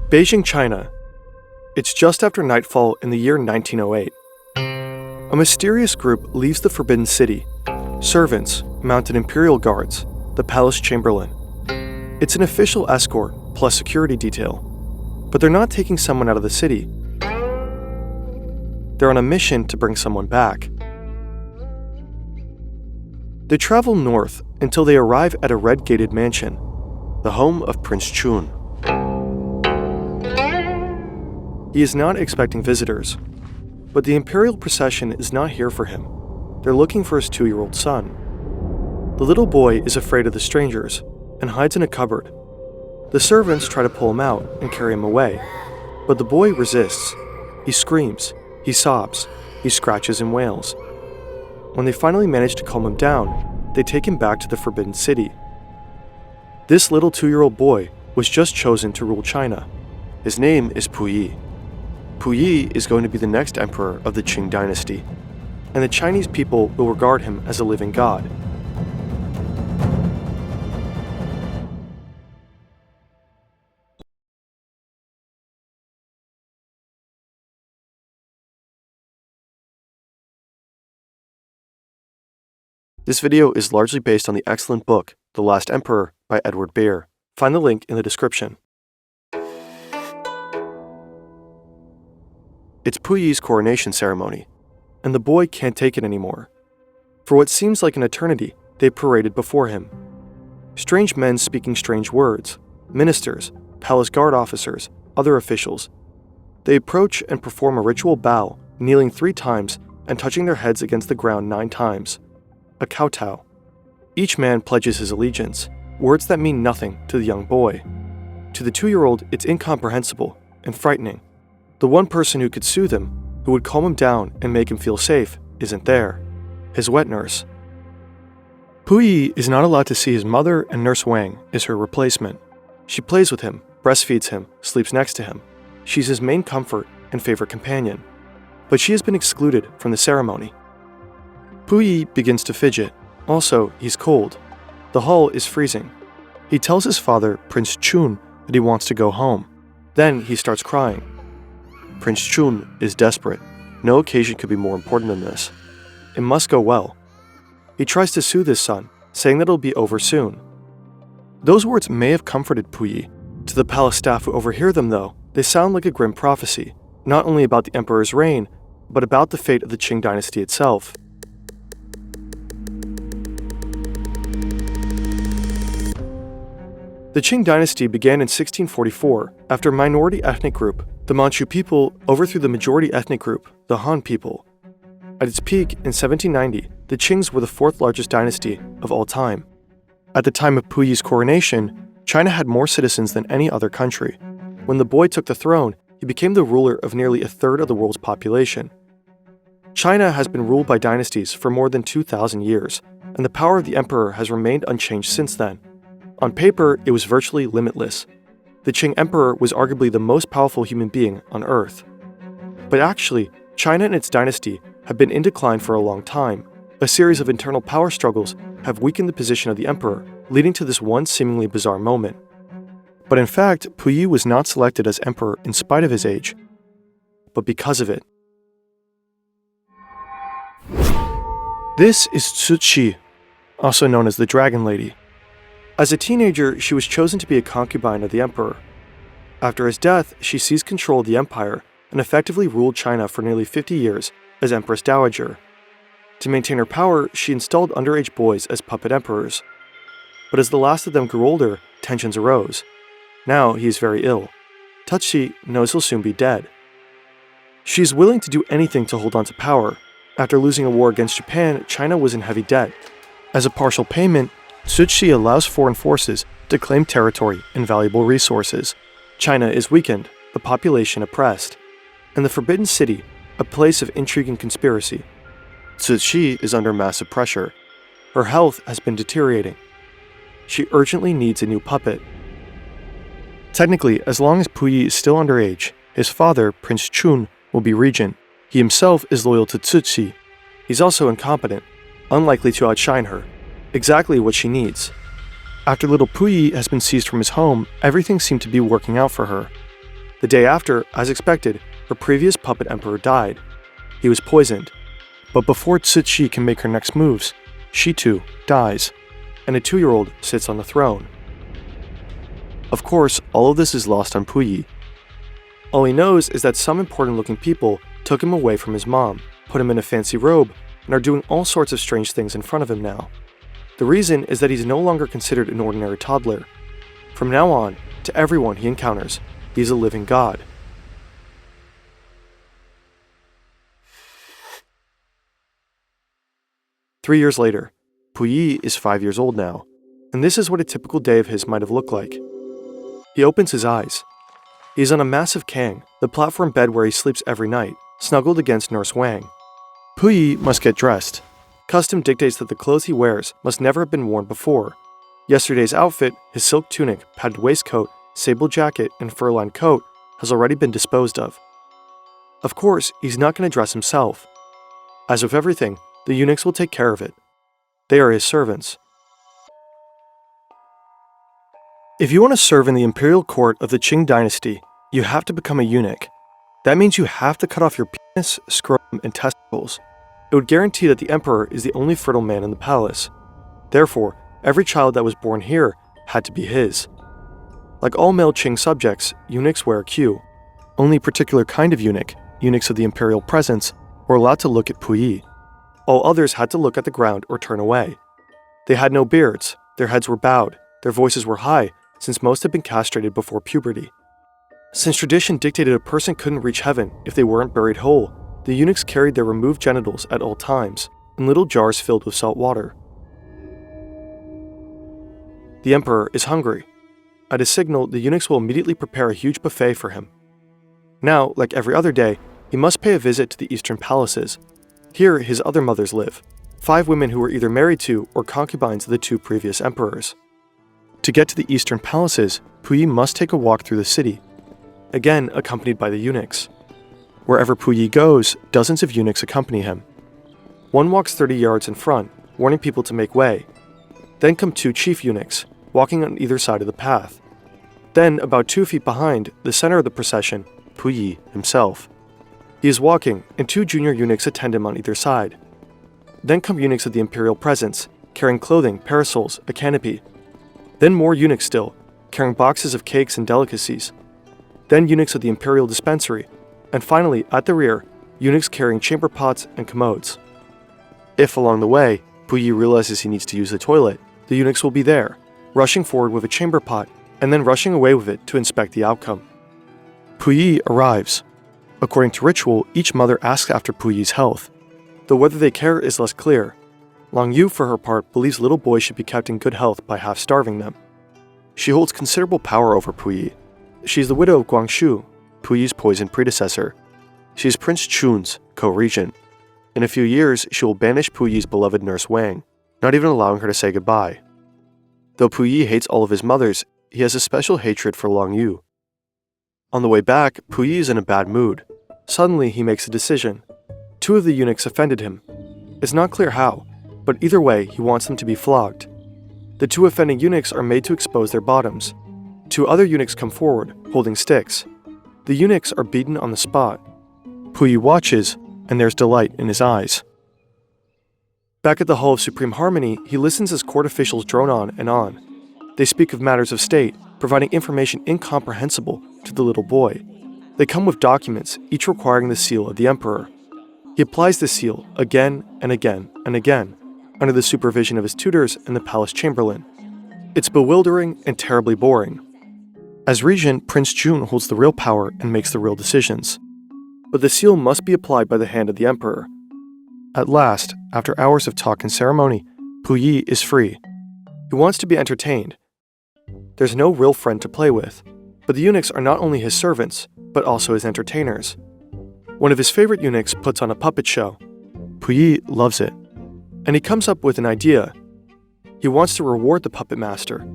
Beijing, China. It's just after nightfall in the year 1908. A mysterious group leaves the Forbidden City. Servants, mounted imperial guards, the palace chamberlain. It's an official escort plus security detail. But they're not taking someone out of the city. They're on a mission to bring someone back. They travel north until they arrive at a red-gated mansion, the home of Prince Chun. He is not expecting visitors, but the imperial procession is not here for him. They're looking for his 2-year-old son. The little boy is afraid of the strangers and hides in a cupboard. The servants try to pull him out and carry him away, but the boy resists. He screams, he sobs, he scratches and wails. When they finally manage to calm him down, they take him back to the Forbidden City. This little 2-year-old boy was just chosen to rule China. His name is Puyi. Puyi is going to be the next emperor of the Qing dynasty, and the Chinese people will regard him as a living god. This video is largely based on the excellent book, The Last Emperor by Edward Beer. Find the link in the description. It's Puyi's coronation ceremony, and the boy can't take it anymore. For what seems like an eternity, they paraded before him. Strange men speaking strange words, ministers, palace guard officers, other officials. They approach and perform a ritual bow, kneeling 3 times and touching their heads against the ground 9 times. A kowtow. Each man pledges his allegiance, words that mean nothing to the young boy. To the 2-year-old, it's incomprehensible and frightening. The one person who could soothe him, who would calm him down and make him feel safe, isn't there. His wet nurse. Puyi is not allowed to see his mother, and Nurse Wang is her replacement. She plays with him, breastfeeds him, sleeps next to him. She's his main comfort and favorite companion. But she has been excluded from the ceremony. Puyi begins to fidget. Also, he's cold. The hall is freezing. He tells his father, Prince Chun, that he wants to go home. Then he starts crying. Prince Chun is desperate. No occasion could be more important than this. It must go well. He tries to soothe his son, saying that it'll be over soon. Those words may have comforted Puyi. To the palace staff who overhear them, though, they sound like a grim prophecy, not only about the emperor's reign, but about the fate of the Qing dynasty itself. The Qing dynasty began in 1644 after a minority ethnic group, the Manchu people, overthrew the majority ethnic group, the Han people. At its peak in 1790, the Qings were the 4th largest dynasty of all time. At the time of Puyi's coronation, China had more citizens than any other country. When the boy took the throne, he became the ruler of nearly 1/3 of the world's population. China has been ruled by dynasties for more than 2,000 years, and the power of the emperor has remained unchanged since then. On paper, it was virtually limitless. The Qing emperor was arguably the most powerful human being on Earth. But actually, China and its dynasty have been in decline for a long time. A series of internal power struggles have weakened the position of the emperor, leading to this one seemingly bizarre moment. But in fact, Puyi was not selected as emperor in spite of his age, but because of it. This is Cixi, also known as the Dragon Lady. As a teenager, she was chosen to be a concubine of the emperor. After his death, she seized control of the empire and effectively ruled China for nearly 50 years as Empress Dowager. To maintain her power, she installed underage boys as puppet emperors. But as the last of them grew older, tensions arose. Now he is very ill. Cixi knows he'll soon be dead. She is willing to do anything to hold on to power. After losing a war against Japan, China was in heavy debt. As a partial payment, Cixi allows foreign forces to claim territory and valuable resources. China is weakened, the population oppressed, and the Forbidden City, a place of intrigue and conspiracy. Cixi is under massive pressure. Her health has been deteriorating. She urgently needs a new puppet. Technically, as long as Puyi is still underage, his father, Prince Chun, will be regent. He himself is loyal to Cixi. He's also incompetent, unlikely to outshine her. Exactly what she needs. After little Puyi has been seized from his home, everything seemed to be working out for her. The day after, as expected, her previous puppet emperor died. He was poisoned. But before Cixi can make her next moves, she too dies, and a 2-year-old sits on the throne. Of course, all of this is lost on Puyi. All he knows is that some important-looking people took him away from his mom, put him in a fancy robe, and are doing all sorts of strange things in front of him now. The reason is that he's no longer considered an ordinary toddler. From now on, to everyone he encounters, he's a living god. Three years later, Puyi is 5 years old now, and this is what a typical day of his might have looked like. He opens his eyes. He is on a massive kang, the platform bed where he sleeps every night, snuggled against Nurse Wang. Puyi must get dressed. Custom dictates that the clothes he wears must never have been worn before. Yesterday's outfit, his silk tunic, padded waistcoat, sable jacket, and fur-lined coat, has already been disposed of. Of course, he's not going to dress himself. As with everything, the eunuchs will take care of it. They are his servants. If you want to serve in the imperial court of the Qing dynasty, you have to become a eunuch. That means you have to cut off your penis, scrotum, and testicles. It would guarantee that the emperor is the only fertile man in the palace. Therefore, every child that was born here had to be his. Like all male Qing subjects, eunuchs wear a queue. Only a particular kind of eunuch, eunuchs of the imperial presence, were allowed to look at Puyi. All others had to look at the ground or turn away. They had no beards, their heads were bowed, their voices were high, since most had been castrated before puberty. Since tradition dictated a person couldn't reach heaven if they weren't buried whole, the eunuchs carried their removed genitals at all times, in little jars filled with salt water. The emperor is hungry. At a signal, the eunuchs will immediately prepare a huge buffet for him. Now, like every other day, he must pay a visit to the eastern palaces. Here, his other mothers live, 5 women who were either married to or concubines of the 2 previous emperors. To get to the eastern palaces, Puyi must take a walk through the city, again accompanied by the eunuchs. Wherever Puyi goes, dozens of eunuchs accompany him. One walks 30 yards in front, warning people to make way. Then come 2 chief eunuchs, walking on either side of the path. Then, about 2 feet behind, the center of the procession, Puyi himself. He is walking, and 2 junior eunuchs attend him on either side. Then come eunuchs of the imperial presence, carrying clothing, parasols, a canopy. Then more eunuchs still, carrying boxes of cakes and delicacies. Then eunuchs of the imperial dispensary, and finally, at the rear, eunuchs carrying chamber pots and commodes. If, along the way, Puyi realizes he needs to use the toilet, the eunuchs will be there, rushing forward with a chamber pot, and then rushing away with it to inspect the outcome. Puyi arrives. According to ritual, each mother asks after Puyi's health, though whether they care is less clear. Long Yu, for her part, believes little boys should be kept in good health by half-starving them. She holds considerable power over Puyi. She is the widow of Guangshu, Puyi's poisoned predecessor. She is Prince Chun's co-regent. In a few years, she will banish Puyi's beloved Nurse Wang, not even allowing her to say goodbye. Though Puyi hates all of his mothers, he has a special hatred for Long Yu. On the way back, Puyi is in a bad mood. Suddenly, he makes a decision. 2 of the eunuchs offended him. It's not clear how, but either way, he wants them to be flogged. The 2 offending eunuchs are made to expose their bottoms. 2 other eunuchs come forward, holding sticks. The eunuchs are beaten on the spot. Puyi watches, and there's delight in his eyes. Back at the Hall of Supreme Harmony, he listens as court officials drone on and on. They speak of matters of state, providing information incomprehensible to the little boy. They come with documents, each requiring the seal of the emperor. He applies the seal again and again and again, under the supervision of his tutors and the palace chamberlain. It's bewildering and terribly boring. As regent, Prince Chun holds the real power and makes the real decisions. But the seal must be applied by the hand of the emperor. At last, after hours of talk and ceremony, Puyi is free. He wants to be entertained. There's no real friend to play with, but the eunuchs are not only his servants, but also his entertainers. One of his favorite eunuchs puts on a puppet show. Puyi loves it, and he comes up with an idea. He wants to reward the puppet master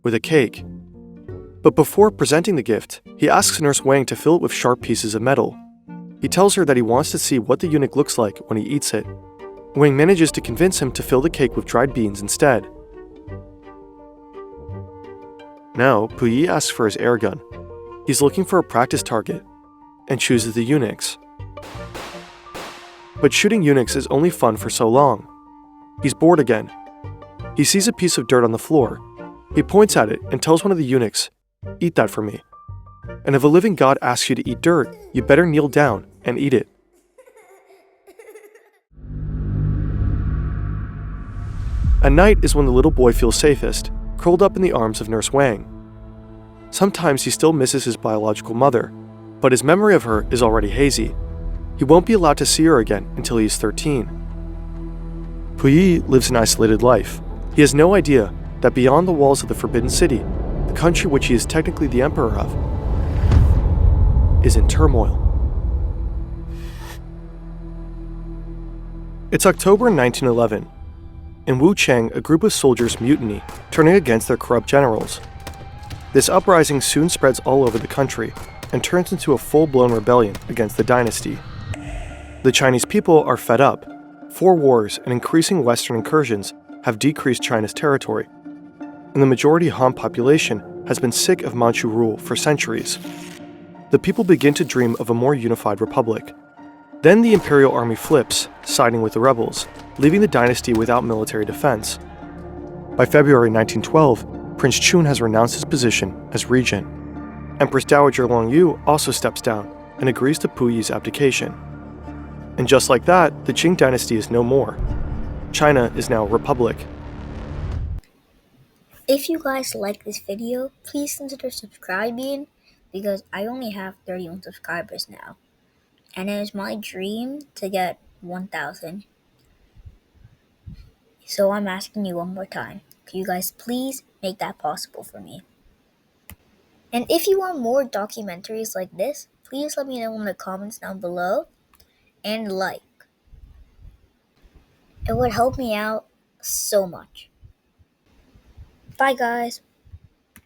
with a cake. But before presenting the gift, he asks Nurse Wang to fill it with sharp pieces of metal. He tells her that he wants to see what the eunuch looks like when he eats it. Wang manages to convince him to fill the cake with dried beans instead. Now, Puyi asks for his air gun. He's looking for a practice target and chooses the eunuchs. But shooting eunuchs is only fun for so long. He's bored again. He sees a piece of dirt on the floor. He points at it and tells one of the eunuchs, "Eat that for me. And if a living god asks you to eat dirt, you better kneel down and eat it." At night is when the little boy feels safest, curled up in the arms of Nurse Wang. Sometimes he still misses his biological mother, but his memory of her is already hazy. He won't be allowed to see her again until he is 13. Puyi lives an isolated life. He has no idea that beyond the walls of the Forbidden City, the country which he is technically the emperor of, is in turmoil. It's October 1911. In Wuchang, a group of soldiers mutiny, turning against their corrupt generals. This uprising soon spreads all over the country and turns into a full-blown rebellion against the dynasty. The Chinese people are fed up. 4 wars and increasing Western incursions have decreased China's territory, and the majority Han population has been sick of Manchu rule for centuries. The people begin to dream of a more unified republic. Then the imperial army flips, siding with the rebels, leaving the dynasty without military defense. By February 1912, Prince Chun has renounced his position as regent. Empress Dowager Longyu also steps down and agrees to Puyi's abdication. And just like that, the Qing dynasty is no more. China is now a republic. If you guys like this video, please consider subscribing because I only have 31 subscribers now. And it is my dream to get 1,000. So I'm asking you one more time. Can you guys please make that possible for me? And if you want more documentaries like this, please let me know in the comments down below and like. It would help me out so much. Bye guys.